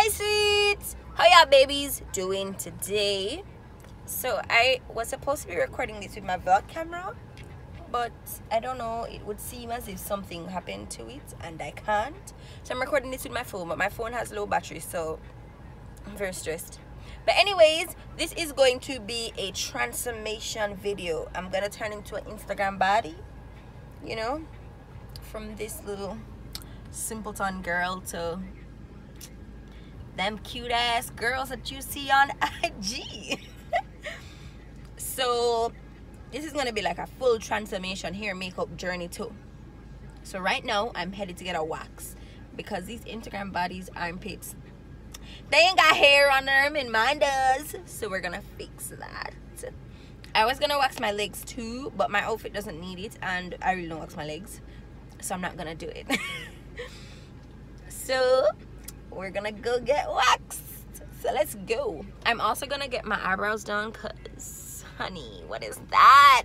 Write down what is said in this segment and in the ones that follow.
Hi sweets, how y'all babies doing today? So I was supposed to be recording this with my vlog camera, but I don't know, it would seem as if something happened to it and I can't. So I'm recording this with my phone, but my phone has low battery, so I'm very stressed. But anyways, this is going to be a transformation video. I'm gonna turn into an Instagram baddie, you know, from this little simpleton girl to them cute ass girls that you see on IG. So this is gonna be like a full transformation hair makeup journey too. So right now I'm headed to get a wax because these Instagram bodies armpits, they ain't got hair on them and mine does, so we're gonna fix that. I was gonna wax my legs too, but my outfit doesn't need it and I really don't wax my legs, so I'm not gonna do it. So we're gonna go get waxed, so let's go. I'm also gonna get my eyebrows done because honey, what is that?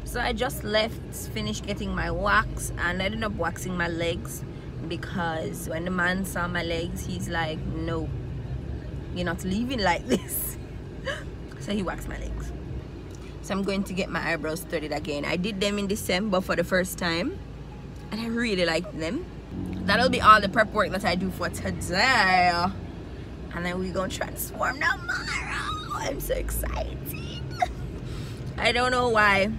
So I just finished getting my wax, and I ended up waxing my legs because when the man saw my legs, he's like, no, you're not leaving like this. So he waxed my legs. So I'm going to get my eyebrows threaded again. I did them in December for the first time and I really liked them. That'll be all the prep work that I do for today, and then we're gonna transform tomorrow. I'm so excited. I don't know why.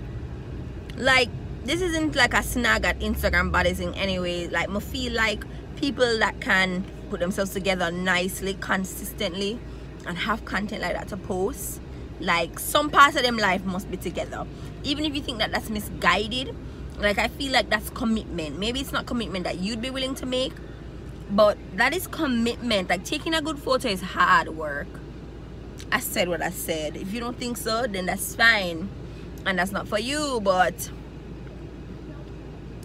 Like, this isn't like a snag at Instagram bodies in any way. Like, I feel like people that can put themselves together nicely, consistently, and have content like that to post, like, some parts of them life must be together. Even if you think that that's misguided, like, I feel like that's commitment. Maybe it's not commitment that you'd be willing to make, but that is commitment. Like, taking a good photo is hard work. I said what I said. If you don't think so, then that's fine, and that's not for you. But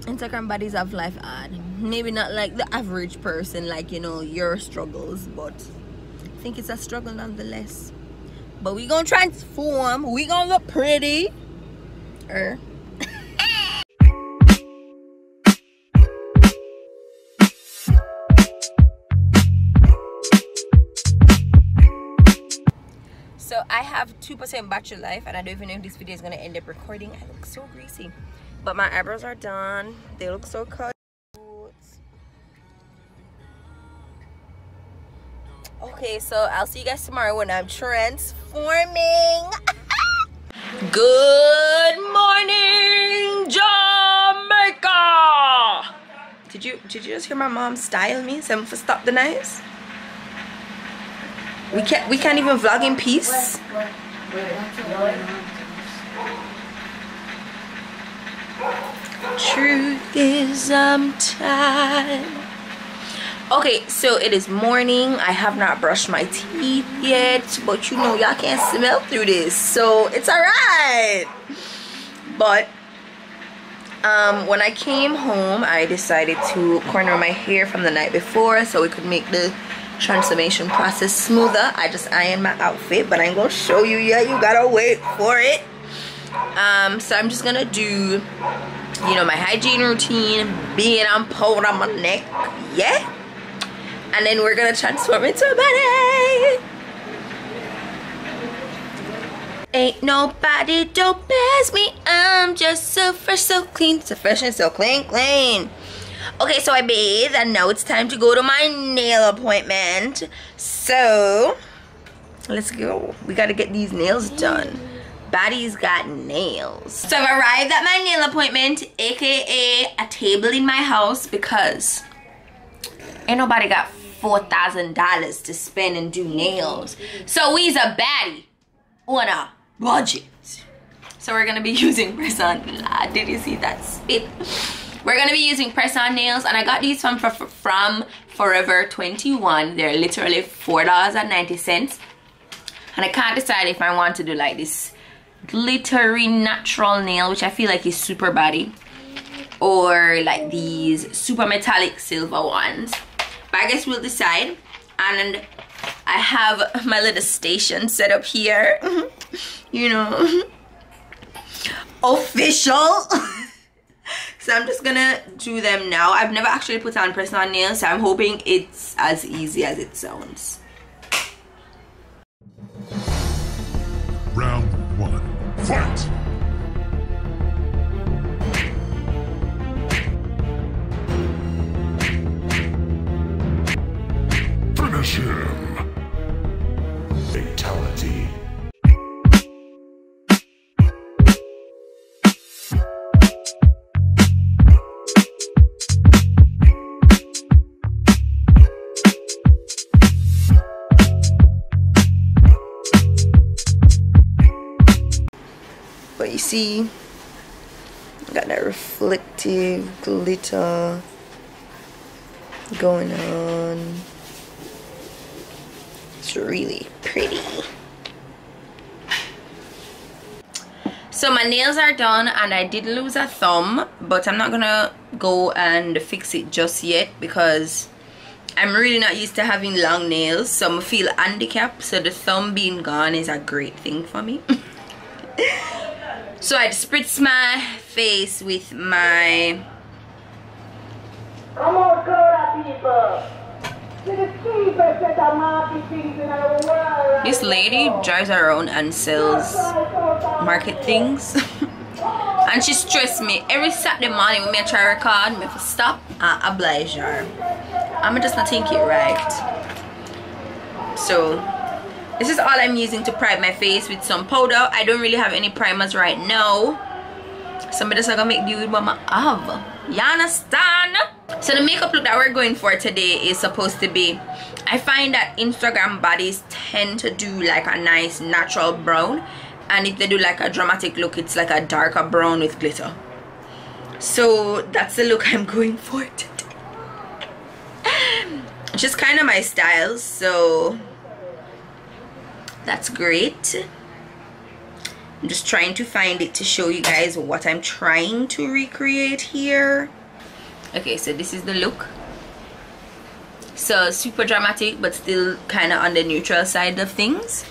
Instagram bodies have life hard. Maybe not like the average person, like, you know, your struggles, but I think it's a struggle nonetheless. But we gonna transform, we gonna look pretty. So I have 2% battery life, and I don't even know if this video is gonna end up recording. I look so greasy, but my eyebrows are done. They look so cute. Okay, so I'll see you guys tomorrow when I'm transforming. Good morning, Jamaica. Did you just hear my mom style me? Something for stop the knives. We can't even vlog in peace. Truth is I'm tired. Okay, so it is morning. I have not brushed my teeth yet, but you know y'all can't smell through this, so it's alright. But when I came home, I decided to corner my hair from the night before so we could make the transformation process smoother. I just ironed my outfit, but I ain't gonna show you yet. You gotta wait for it. So I'm just gonna do, you know, my hygiene routine, being on powder on my neck, yeah, and then we're gonna transform into a Baddie. Ain't nobody don't pass me. I'm just so fresh, so clean, so fresh and so clean. Okay, so I bathed and now it's time to go to my nail appointment. So let's go. We gotta get these nails done. Baddie's got nails. So I've arrived at my nail appointment, aka a table in my house, because ain't nobody got $4,000 to spend and do nails. So we's a baddie on a budget. So we're gonna be using press-on. Did you see that spit? We're gonna be using press-on nails, and I got these from Forever 21. They're literally $4.90, and I can't decide if I want to do like this glittery natural nail, which I feel like is super Baddie, or like these super metallic silver ones, but I guess we'll decide. And I have my little station set up here, you know, official. So I'm just gonna do them now. I've never actually put on press-on nails, so I'm hoping it's as easy as it sounds. Round 1, fight! Finish him! Fatality. But you see, got that reflective glitter going on. It's really pretty. So my nails are done, and I did lose a thumb, but I'm not gonna go and fix it just yet because I'm really not used to having long nails, so I feel handicapped, so the thumb being gone is a great thing for me. So I spritz my face with my... Come on, Florida people. This lady drives around and sells market things. And she stressed me every Saturday morning when I try to record, me have to stop and oblige her. I'm just not think it right. So this is all I'm using to prime my face with some powder. I don't really have any primers right now, so I'm just gonna make do with what I have. You understand? So the makeup look that we're going for today is supposed to be, I find that Instagram bodies tend to do like a nice natural brown, and if they do like a dramatic look, it's like a darker brown with glitter. So that's the look I'm going for today. It's just kind of my style, so that's great. I'm just trying to find it to show you guys what I'm trying to recreate here. Okay, so this is the look. So super dramatic, but still kind of on the neutral side of things.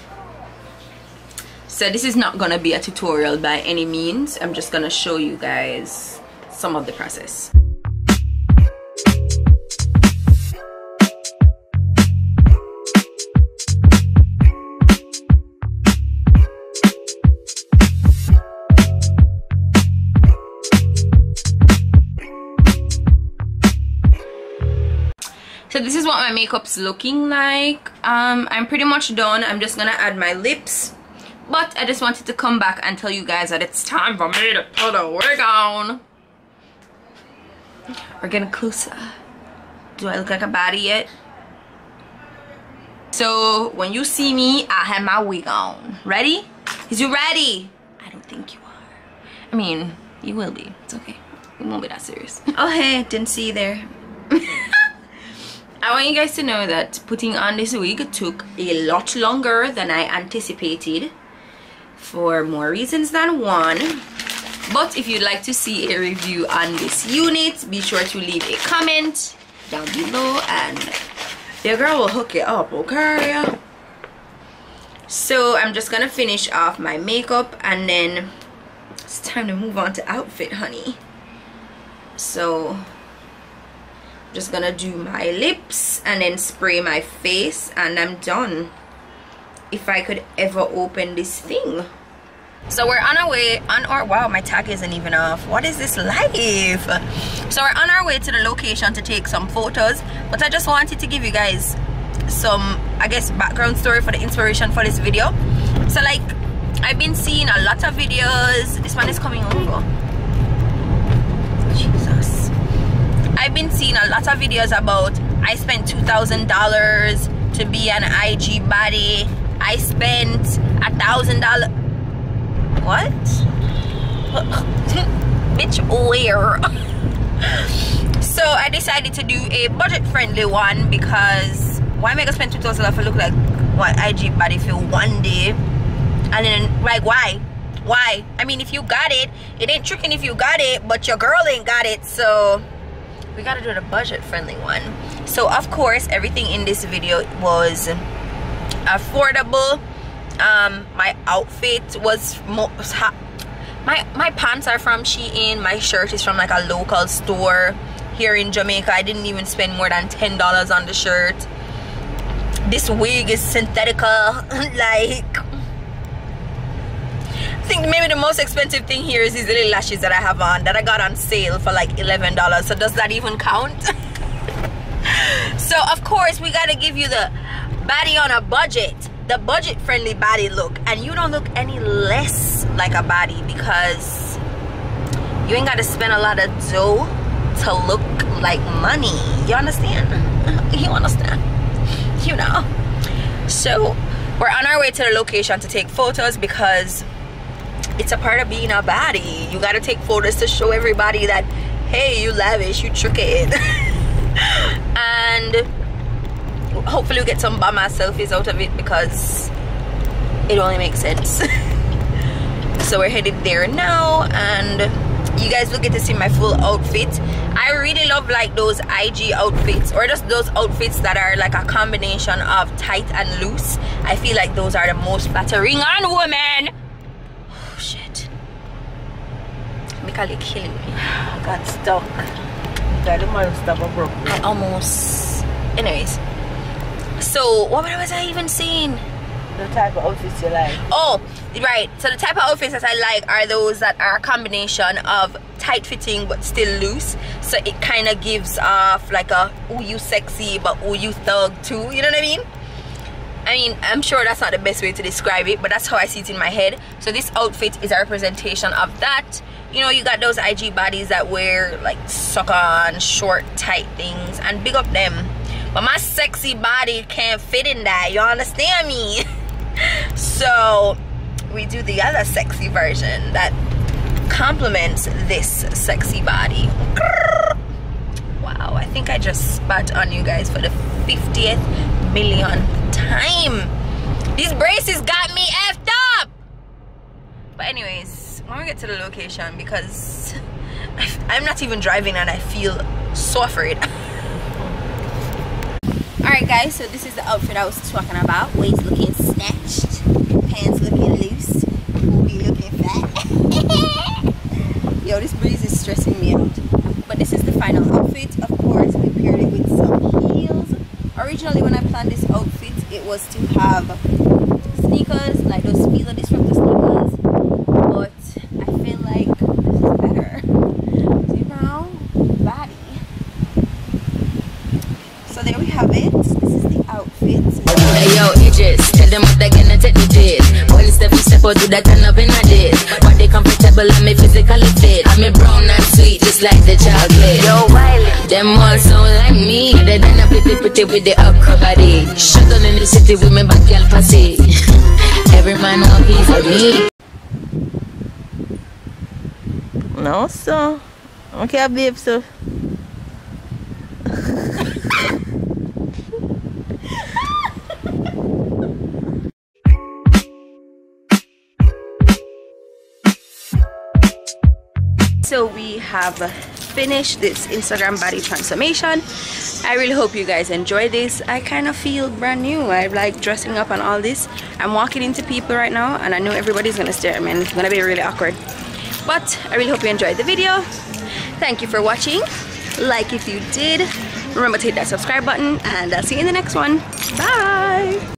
So this is not gonna be a tutorial by any means. I'm just gonna show you guys some of the process. So this is what my makeup's looking like. I'm pretty much done. I'm just gonna add my lips, but I just wanted to come back and tell you guys that it's time for me to put the wig on. We're getting closer. Do I look like a baddie yet? So when you see me, I have my wig on. Ready? Is you ready? I don't think you are. I mean, you will be. It's okay. It won't be that serious. Oh hey, didn't see you there. I want you guys to know that putting on this wig took a lot longer than I anticipated, for more reasons than one. But if you'd like to see a review on this unit, be sure to leave a comment down below and your girl will hook it up, okay? So I'm just gonna finish off my makeup and then it's time to move on to outfit, honey. So just gonna do my lips and then spray my face and I'm done. If I could ever open this thing. So we're on our way wow, my tag isn't even off. What is this life? So we're on our way to the location to take some photos, but I just wanted to give you guys some, I guess, background story for the inspiration for this video. So like, I've been seeing a lot of videos. This one is coming over. Jesus. I've been seeing a lot of videos about I spent $2,000 to be an IG baddie. I spent $1,000. What? Bitch, where? So I decided to do a budget-friendly one because why am I gonna spend $2,000 to look like what IG baddie for one day? And then like why? Why? I mean, if you got it, it ain't tricking if you got it, but your girl ain't got it. So we gotta do the budget-friendly one. So of course, everything in this video was affordable. My outfit was my pants are from Shein. My shirt is from like a local store here in Jamaica. I didn't even spend more than $10 on the shirt. This wig is synthetical. Like, I think maybe the most expensive thing here is these little lashes that I have on that I got on sale for like $11. So does that even count? So of course we gotta give you the baddie on a budget, the budget-friendly baddie look, and you don't look any less like a baddie because you ain't gotta spend a lot of dough to look like money. You understand? You understand? You know. So we're on our way to the location to take photos because it's a part of being a baddie. You gotta take photos to show everybody that, hey, you lavish, you tricked. And hopefully we get some bummer selfies out of it because it only makes sense. So we're headed there now, and you guys will get to see my full outfit. I really love like those IG outfits, or just those outfits that are like a combination of tight and loose. I feel like those are the most flattering on women. Oh shit, Mikael, you're killing me. I got stuck. I almost, anyways. So what was I even saying? The type of outfits you like. Oh, right. So the type of outfits that I like are those that are a combination of tight fitting but still loose. So it kind of gives off like a, ooh, you sexy, but ooh, you thug too. You know what I mean? I mean, I'm sure that's not the best way to describe it, but that's how I see it in my head. So this outfit is a representation of that. You know, you got those IG bodies that wear like suck-on, short, tight things, and big up them. But my sexy body can't fit in that. You understand me? So we do the other sexy version that complements this sexy body. Wow, I think I just spat on you guys for the 50th millionth time. These braces got me effed up. But anyways, when we get to the location, because I'm not even driving and I feel so afraid. Alright guys, so this is the outfit I was talking about. Waist looking snatched, pants looking loose, booty looking fat. Yo, this breeze is stressing me out. But this is the final outfit. Of course, we paired it with some heels. Originally when I planned this outfit, it was to have sneakers, like those Fila Disruptor sneakers. But I feel like this is better. You know, Baddie. So there we have it. This is the outfit. Hey yo, Idris, tell them what they're gonna take the did. Well, step or do that turn up in a did. But they comfortable and me physically fit. I'm a brown and sweet, just like the chocolate. Yo, Wiley, them all sound like me. Better than a pretty with the upper body. Shut down in the city with me back girl pussy. Every man know he's for me. No, so okay, babe, so So we have finished this Instagram body transformation. I really hope you guys enjoy this. I kind of feel brand new. I like dressing up and all this. I'm walking into people right now and I know everybody's gonna stare at me and it's gonna be really awkward. But I really hope you enjoyed the video. Thank you for watching. Like if you did. Remember to hit that subscribe button and I'll see you in the next one. Bye!